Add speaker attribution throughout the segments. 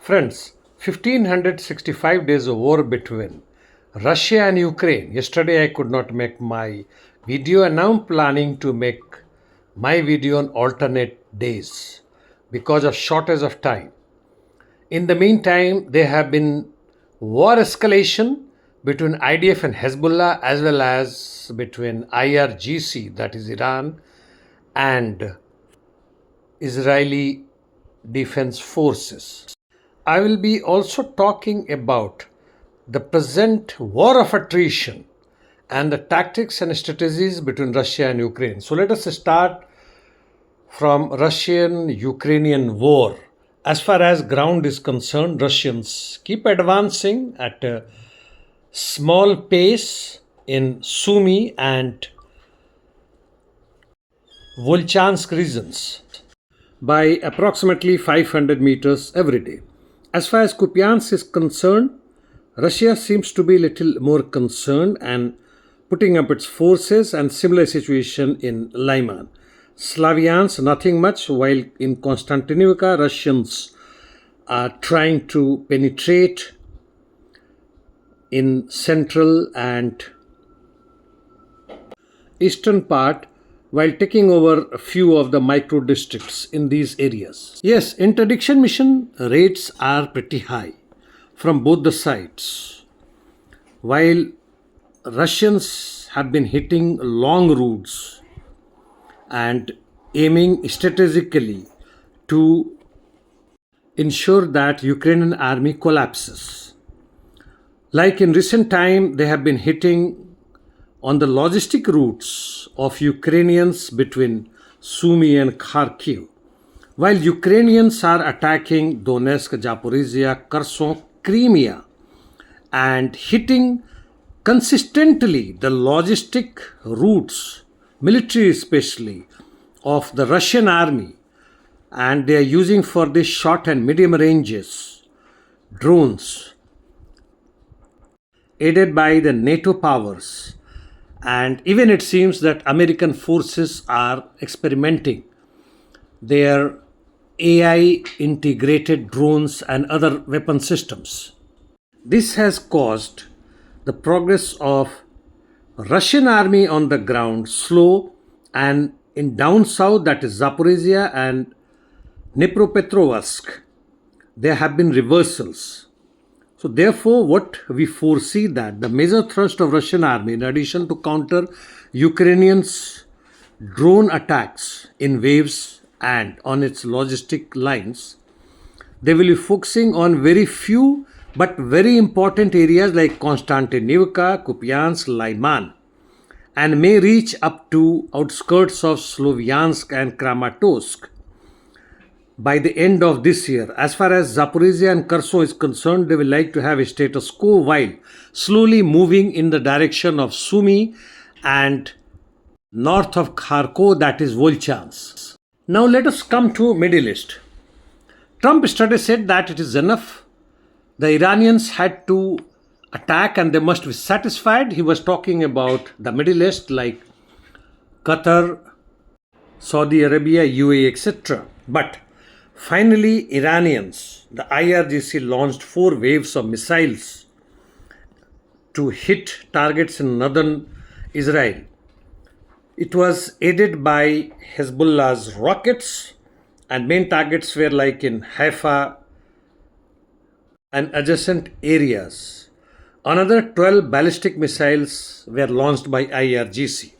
Speaker 1: Friends, 1565 days of war between Russia and Ukraine. Yesterday I could not make my video, and now I'm planning to make my video on alternate days because of shortage of time. In the meantime, there have been war escalation between IDF and Hezbollah, as well as between IRGC, that is Iran, and Israeli Defense Forces. I will be also talking about the present war of attrition and the tactics and strategies between Russia and Ukraine. So let us start from Russian-Ukrainian war. As far as ground is concerned, Russians keep advancing at a small pace in Sumy and Volchansk regions by approximately 500 meters every day. As far as Kupiansk is concerned, Russia seems to be a little more concerned and putting up its forces, and similar situation in Lyman. Slavyansk, nothing much, while in Konstantinivka, Russians are trying to penetrate in central and eastern part while taking over a few of the micro districts in these areas. Yes, interdiction mission rates are pretty high from both the sides. While Russians have been hitting long routes and aiming strategically to ensure that Ukrainian army collapses. Like in recent time, they have been hitting on the logistic routes of Ukrainians between Sumy and Kharkiv, while Ukrainians are attacking Donetsk, Zaporizhia, Kherson, Crimea, and hitting consistently the logistic routes, military especially, of the Russian army, and they are using for this short and medium ranges drones aided by the NATO powers. And even it seems that American forces are experimenting their AI integrated drones and other weapon systems. This has caused the progress of Russian army on the ground slow, and in down south, that is Zaporizhia and Dnipropetrovsk, there have been reversals. So therefore, what we foresee that the major thrust of Russian army, in addition to counter Ukrainians' drone attacks in waves and on its logistic lines, they will be focusing on very few but very important areas like Konstantinivka, Kupiansk, Lyman, and may reach up to outskirts of Slovyansk and Kramatorsk by the end of this year. As far as Zaporizhia and Kherson is concerned, they will like to have a status quo while slowly moving in the direction of Sumy and north of Kharkov, that is Volchansk. Now let us come to Middle East. Trump yesterday said that it is enough. The Iranians had to attack and they must be satisfied. He was talking about the Middle East like Qatar, Saudi Arabia, UAE, etc. But finally, Iranians, the IRGC launched 4 waves of missiles to hit targets in northern Israel. It was aided by Hezbollah's rockets, and main targets were like in Haifa and adjacent areas. Another 12 ballistic missiles were launched by IRGC,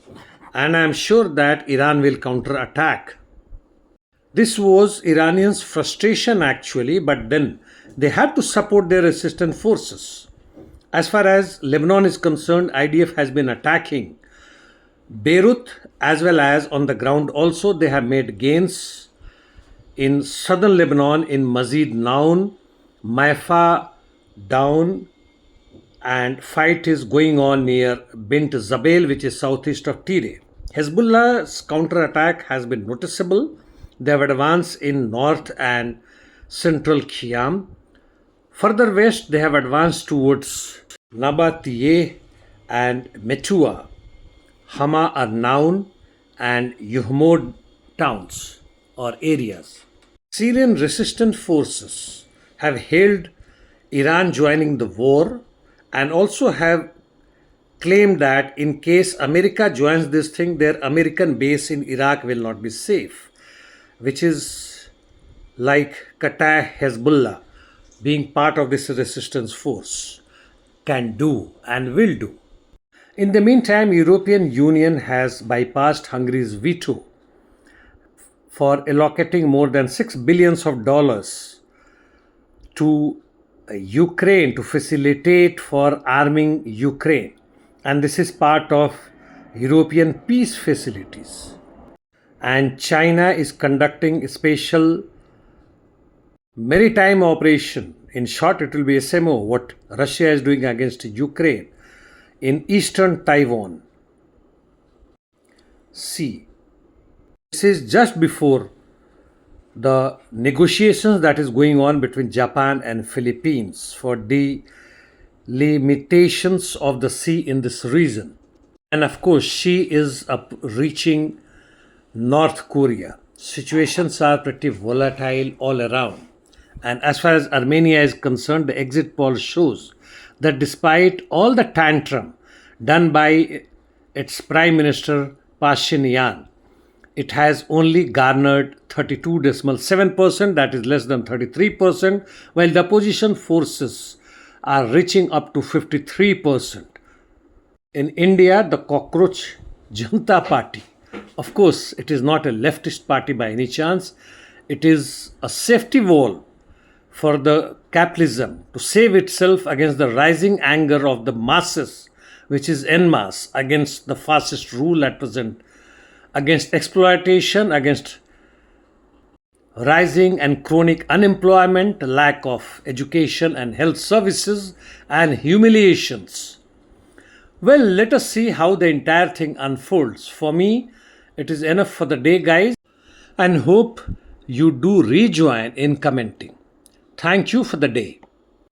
Speaker 1: and I am sure that Iran will counterattack. This was Iranians' frustration actually, but then they had to support their resistant forces. As far as Lebanon is concerned, IDF has been attacking Beirut as well as on the ground also. They have made gains in southern Lebanon in Mazid Naun, Maifa down, and fight is going on near Bint Zabel, which is southeast of Tire. Hezbollah's counterattack has been noticeable. They have advanced in north and central Khiam. Further west, they have advanced towards Nabatiyeh and Metua, Hama Arnaun and Yuhmod towns or areas. Syrian resistance forces have hailed Iran joining the war and also have claimed that in case America joins this thing, their American base in Iraq will not be safe, which is like Qatar Hezbollah being part of this resistance force can do and will do. In the meantime, European Union has bypassed Hungary's veto for allocating more than $6 billion to Ukraine to facilitate for arming Ukraine. And this is part of European peace facilities. And China is conducting a special maritime operation. In short, it will be SMO, what Russia is doing against Ukraine in eastern Taiwan Sea. This is just before the negotiations that is going on between Japan and Philippines for the limitations of the sea in this region. And of course, she is up reaching North Korea. Situations are pretty volatile all around. And as far as Armenia is concerned, the exit poll shows that despite all the tantrum done by its Prime Minister Pashinyan, it has only garnered 32.7%, that is less than 33%, while the opposition forces are reaching up to 53%. In India, the cockroach Janata Party, of course, it is not a leftist party by any chance, it is a safety valve for the capitalism to save itself against the rising anger of the masses, which is en masse against the fascist rule at present, against exploitation, against rising and chronic unemployment, lack of education and health services, and humiliations. Well, let us see how the entire thing unfolds. For me, it is enough for the day, guys, and hope you do rejoin in commenting. Thank you for the day.